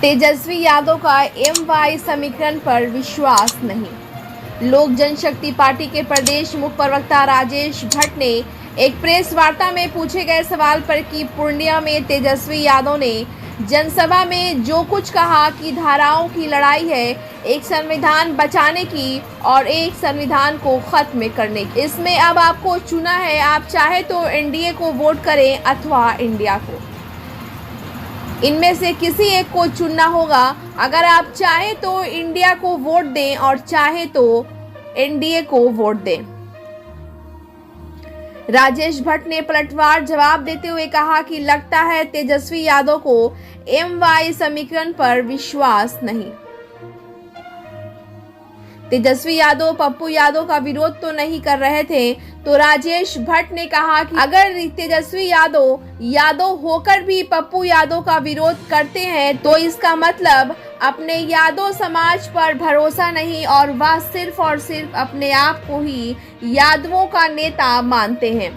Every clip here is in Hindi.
तेजस्वी यादव का एमवाई समीकरण पर विश्वास नहीं। लोक जनशक्ति पार्टी के प्रदेश मुख्य प्रवक्ता राजेश भट्ट ने एक प्रेस वार्ता में पूछे गए सवाल पर कि पूर्णिया में तेजस्वी यादव ने जनसभा में जो कुछ कहा कि धाराओं की लड़ाई है, एक संविधान बचाने की और एक संविधान को खत्म करने की। इसमें अब आपको चुना है, आप चाहे तो एनडीए को वोट करें अथवा इंडिया को। इनमें से किसी एक को चुनना होगा। अगर आप चाहे तो इंडिया को वोट दें और चाहे तो एनडीए को वोट दें। राजेश भट्ट ने पलटवार जवाब देते हुए कहा कि लगता है तेजस्वी यादव को एमवाई समीकरण पर विश्वास नहीं। तेजस्वी यादव पप्पू यादव का विरोध तो नहीं कर रहे थे, तो राजेश भट्ट ने कहा कि अगर तेजस्वी यादव होकर भी पप्पू यादव का विरोध करते हैं तो इसका मतलब अपने यादव समाज पर भरोसा नहीं और वह सिर्फ और सिर्फ अपने आप को ही यादवों का नेता मानते हैं।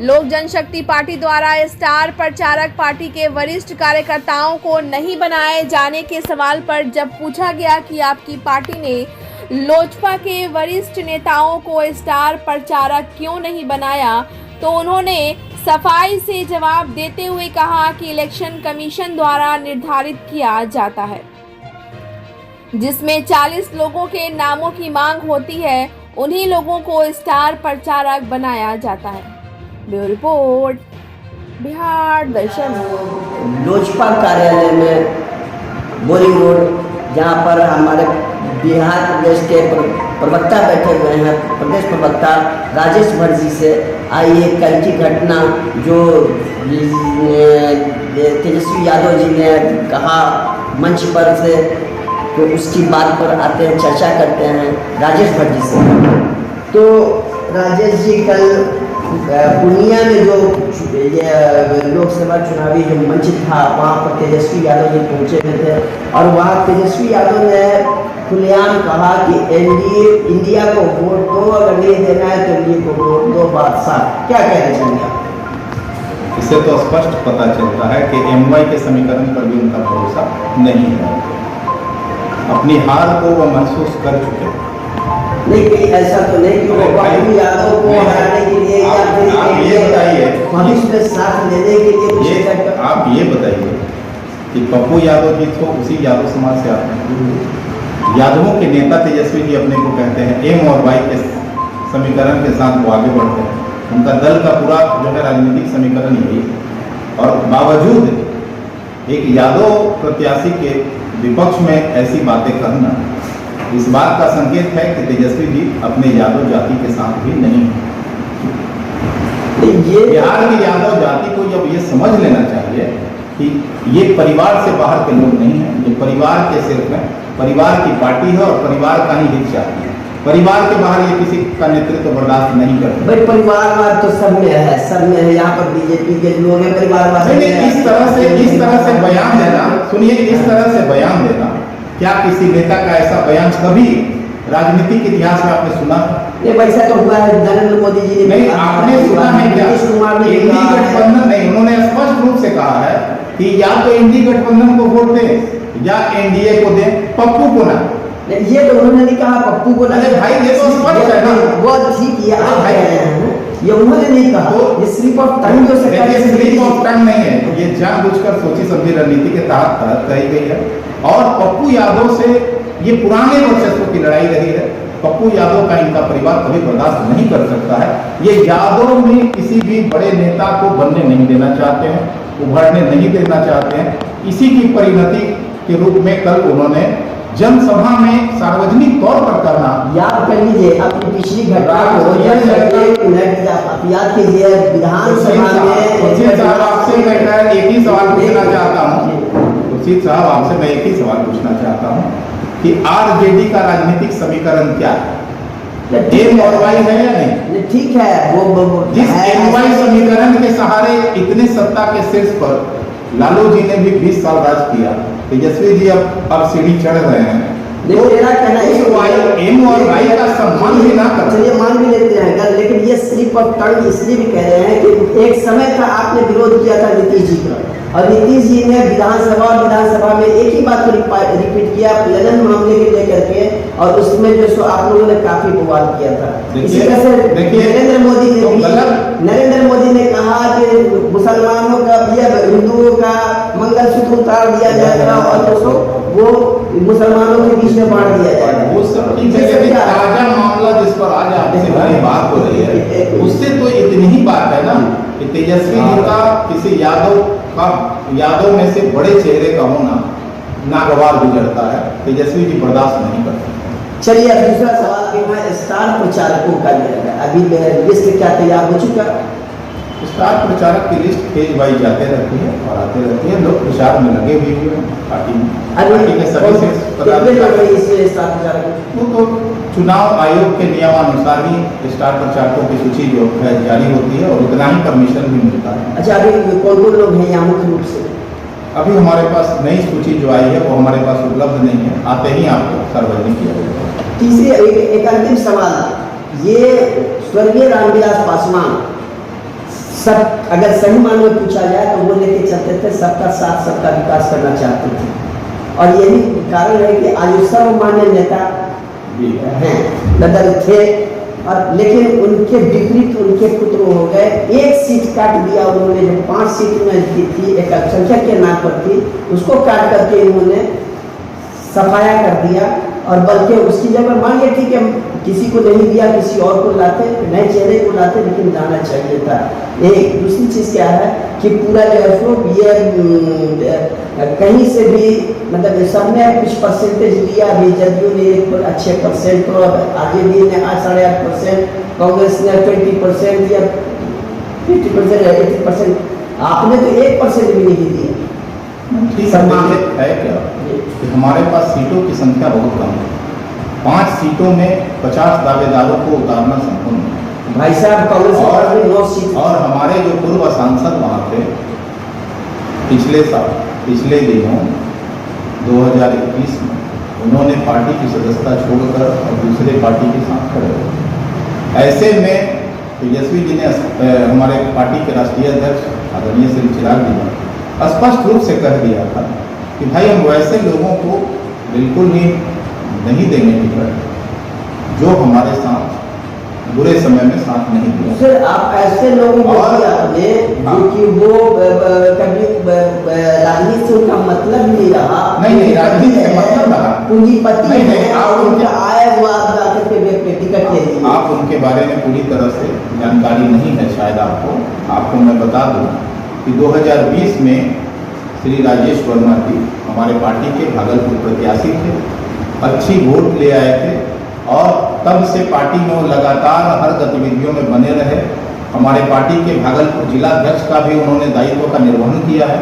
लोक जनशक्ति पार्टी द्वारा स्टार प्रचारक पार्टी के वरिष्ठ कार्यकर्ताओं को नहीं बनाए जाने के सवाल पर जब पूछा गया कि आपकी पार्टी ने लोजपा के वरिष्ठ नेताओं को स्टार प्रचारक क्यों नहीं बनाया, तो उन्होंने सफाई से जवाब देते हुए कहा कि इलेक्शन कमीशन द्वारा निर्धारित किया जाता है, जिसमें 40 लोगों के नामों की मांग होती है, उन्हीं लोगों को स्टार प्रचारक बनाया जाता है। ब्यूरो रिपोर्ट, बिहार दर्शन। लोजपा कार्यालय में बोरिंग रोड, जहाँ पर हमारे बिहार प्रदेश के प्रवक्ता बैठे हुए हैं, प्रदेश प्रवक्ता राजेश भट्ट जी से आई एक कल की घटना जो तेजस्वी यादव जी ने कहा मंच पर से, तो उसकी बात पर आते हैं, चर्चा करते हैं राजेश भट्ट जी से। तो राजेश जी कल पूर्णिया में जो लोकसभा चुनावी जो मंच था, वहाँ पर तेजस्वी यादव जी पहुँचे हुए थे और वहाँ तेजस्वी यादव ने खुलेआम कहा कि इंडिया को वोट दो, अगर नहीं देना है तो एनडीए को वोट दो, बात साफ। क्या कहना चाहेंगे आप? इससे तो स्पष्ट पता चलता है कि एमवाई के समीकरण पर भी उनका भरोसा नहीं है। अपनी हार को वह महसूस कर चुके हैं। नहीं, ऐसा तो नहीं कि वो पप्पू यादव को हराने के लिए या फिर आप ये बताइए भविष्य में साथ लेने के लिए आप ये बताइए कि पप्पू यादव जी तो उसी यादव समाज से आते हैं। यादवों के नेता तेजस्वी जी अपने को कहते हैं एम और वाई के समीकरण के साथ वो आगे बढ़ते हैं। उनका दल का पूरा जो है राजनीतिक समीकरण यही है और बावजूद एक यादव प्रत्याशी के विपक्ष में ऐसी बातें करना इस बात का संकेत है कि तेजस्वी जी अपने यादव जाति के साथ भी नहीं है। बिहार की यादव जाति को जब ये समझ लेना चाहिए कि ये परिवार से बाहर के लोग नहीं हैं, ये परिवार के सिर्फ हैं, परिवार की पार्टी है और परिवार का ही हित चाहती है। परिवार के बाहर ये किसी का नेतृत्व बर्दाश्त नहीं करते। भाई परिवारवाद तो सब में है, सब में है। यहाँ पर बीजेपी के लोग हैं, परिवारवाद इस तरह से बयान देना, सुनिए, इस तरह से बयान देना, क्या किसी नेता का ऐसा बयान कभी राजनीतिक इतिहास में आपने सुना? ये वैसा तो हुआ है, नरेंद्र मोदी जी ने नहीं, आपने सुना है क्या? नीतीश कुमार ने इंडी गठबंधन नहीं, उन्होंने स्पष्ट रूप से कहा है कि या तो इंडी गठबंधन को वोट दें या एनडीए को दें, पप्पू को ना। ये तो उन्होंने नहीं कहा पप्पू को ना। भाई ये तो स्पष्ट है ना, वो ठीक है, ये उन्होंने नहीं कहा। ये स्लिप ऑफ टंग जो सरकार से स्लिप ऑफ टंग नहीं है, ये जानबूझकर सोची समझी रणनीति के तहत कही गई है। और पप्पू यादव से ये पुराने वर्चस्व की लड़ाई रही है। पप्पू यादव का इनका परिवार कभी बर्दाश्त नहीं कर सकता है। ये यादव में किसी भी बड़े नेता को बनने नहीं देना चाहते हैं, उभरने नहीं देना चाहते हैं। इसी की परिणति के रूप में कल उन्होंने जनसभा में सार्वजनिक तौर पर करना, याद कर लीजिए अपनी पिछली घटना को, याद कीजिए विधानसभा में। आपसे मैं एक ही सवाल पूछना चाहता हूँ खुर्शीद साहब, आपसे मैं एक ही सवाल पूछना चाहता हूँ कि आरजेडी का राजनीतिक समीकरण क्या है? एम और वाई है या नहीं? ठीक है, वो जिस एम वाई समीकरण के सहारे इतने सत्ता के शीर्ष पर लालू जी ने भी 20 साल राज किया, तेजस्वी जी अब सीढ़ी चढ़ रहे हैं, तो मेरा कहना है एम और वाई का सम्मान भी ना कर। चलिए मान भी लेते हैं, लेकिन ये स्लिप ऑफ टंग इसलिए भी कह रहे हैं कि एक समय का आपने विरोध किया था नीतीश जी का, और नीतीश जी ने विधानसभा में एक ही बात को रिपीट किया ललन मामले को लेकर के, और उसमें जो सो आप लोगों ने काफी बवाल किया था। इसी तरह से नरेंद्र मोदी ने कहा कि मुसलमानों का या हिंदुओं का मंगलसूत्र उतार दिया जाएगा और दोस्तों वो मुसलमानों के बीच में बांट दिया जाएगा। वो सब ठीक है, लेकिन ताजा मामला जिस पर आज आपसे बड़ी बात हो रही है उससे तो इतनी ही बात है ना कि तेजस्वी जी का किसी यादव में से बड़े चेहरे का होना नागवार गुजरता है, तेजस्वी जी बर्दाश्त नहीं करते। चलिए अब दूसरा सवाल कि मैं स्टार प्रचारकों का अभी लिस्ट क्या तैयार हो चुका? स्टार प्रचारक की लिस्ट फेज वाइज जाते रहती है और आते रहती है, लोग प्रचार में लगे हुए हैं पार्टी के सभी से स्टार प्रचारक वो तो चुनाव आयोग के नियमानुसार ही स्टार प्रचारकों की सूची जो है जारी होती है और उतना ही परमिशन भी मिलता है। अच्छा, अभी कौन कौन लोग हैं यहाँ मुख्य रूप से? अभी हमारे पास नई सूची जो आई है वो हमारे पास उपलब्ध नहीं है, आते ही आपको सार्वजनिक किया जाएगा। तीसरे एक अंतिम सवाल, ये स्वर्गीय रामविलास पासवान सब अगर सही मानों में पूछा जाए तो वो लेके चलते थे सबका साथ सबका विकास करना चाहते थे, और यही कारण है कि आज सर्वमान्य नेता हैं बदल थे, और लेकिन उनके विपरीत उनके पुत्र हो गए। एक सीट काट दिया उन्होंने, जो 5 सीट में की थी एक अल्पसंख्यक के नाम पर थी, उसको काट करके इन्होंने सफाया कर दिया, और बल्कि उसकी जगह मान लिया ठीक है किसी को नहीं दिया किसी और को लाते, नए चेहरे को लाते, लेकिन जाना चाहिए था। एक दूसरी चीज़ क्या है कि पूरा जो है ये कहीं से भी मतलब सबने कुछ परसेंटेज लिया, भी जदयू ने एक अच्छे परसेंट, तो आरजेडी ने 8.5%, कांग्रेस ने 20% या 50% या 80%, आपने तो 1% भी नहीं दिया। सम्मान है क्या कि हमारे पास सीटों की संख्या बहुत कम है, 5 सीटों में 50 दावेदारों को उतारना संभव नहीं। भाई साहब कांग्रेस और 9 सीट, और हमारे जो पूर्व सांसद वहाँ थे पिछले दिनों 2021 में उन्होंने पार्टी की सदस्यता छोड़कर और दूसरे पार्टी के साथ खड़े हुए। ऐसे में तेजस्वी जी ने हमारे पार्टी के राष्ट्रीय अध्यक्ष आदरणीय श्री चिराग जी ने स्पष्ट रूप से कह दिया था कि भाई हम वैसे लोगों को बिल्कुल ही नहीं देंगे टिकट जो हमारे साथ बुरे समय में साथ नहीं दिया। सर आप ऐसे लोगों को आपने कि वो कभी राजनीति से उनका मतलब नहीं रहा, नहीं राजनीति से मतलब रहा, पूंजीपति है, आप उनका आय वो आप जाकर के टिकट ले लीजिए। आप उनके बारे में पूरी तरह से जानकारी नहीं है शायद आपको मैं बता दूं कि 2020 में श्री राजेश वर्मा जी हमारे पार्टी के भागलपुर प्रत्याशी थे, अच्छी वोट ले आए थे, और तब से पार्टी में वो लगातार हर गतिविधियों में बने रहे। हमारे पार्टी के भागलपुर जिला अध्यक्ष का भी उन्होंने दायित्व का निर्वहन किया है।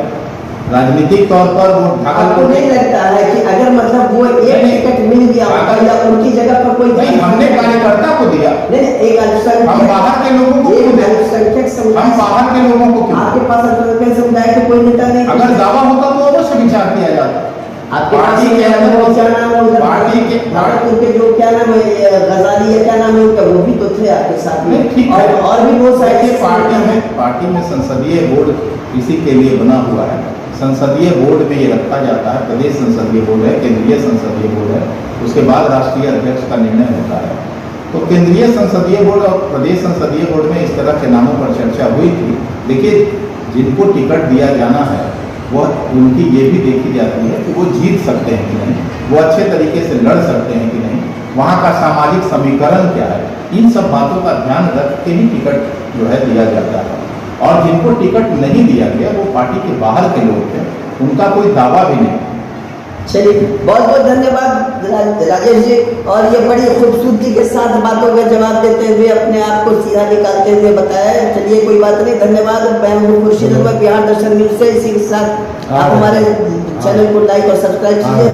राजनीतिक तौर पर वो भागलपुर नहीं लगता है कि अगर मतलब वो एक टिकट मिल गया या उनकी जगह पर कोई नहीं, हमने कार्यकर्ता को दिया, नहीं एक अल्पसंख्यक, हम बाहर के लोगों को अल्पसंख्यक समुदाय, हम बाहर के लोगों को क्यों? आपके पास अल्पसंख्यक समुदाय के कोई नेता नहीं, अगर दावा होता तो अवश्य विचार किया जाता। आपके पार्टी के अंदर क्या नाम है उधर पार्टी के भागलपुर के जो क्या नाम है गजाली या क्या नाम है उनका, वो भी तो थे आपके साथ में, और भी बहुत सारे पार्टी में संसदीय बोर्ड इसी के लिए बना हुआ है। संसदीय बोर्ड में ये रखा जाता है, प्रदेश संसदीय बोर्ड है, केंद्रीय संसदीय बोर्ड है, उसके बाद राष्ट्रीय अध्यक्ष का निर्णय होता है। तो केंद्रीय संसदीय बोर्ड और प्रदेश संसदीय बोर्ड में इस तरह के नामों पर चर्चा हुई थी। देखिए जिनको टिकट दिया जाना है वह उनकी ये भी देखी जाती है कि वो जीत सकते हैं कि नहीं, वो अच्छे तरीके से लड़ सकते हैं कि नहीं, वहाँ का सामाजिक समीकरण क्या है, इन सब बातों का ध्यान रख के ही टिकट जो है दिया जाता है। और जिनको टिकट नहीं दिया गया वो पार्टी के बाहर के लोग थे, उनका कोई दावा भी नहीं। चलिए बहुत बहुत धन्यवाद राजेश जी, और ये बड़ी खूबसूरती के साथ बातों का जवाब देते हुए अपने आप को सीधा निकालते हुए बताया। चलिए कोई बात नहीं, धन्यवाद। मैं खुर्शीद बिहार दर्शन न्यूज से, इसी के साथ आप हमारे चैनल को लाइक और सब्सक्राइब कीजिए।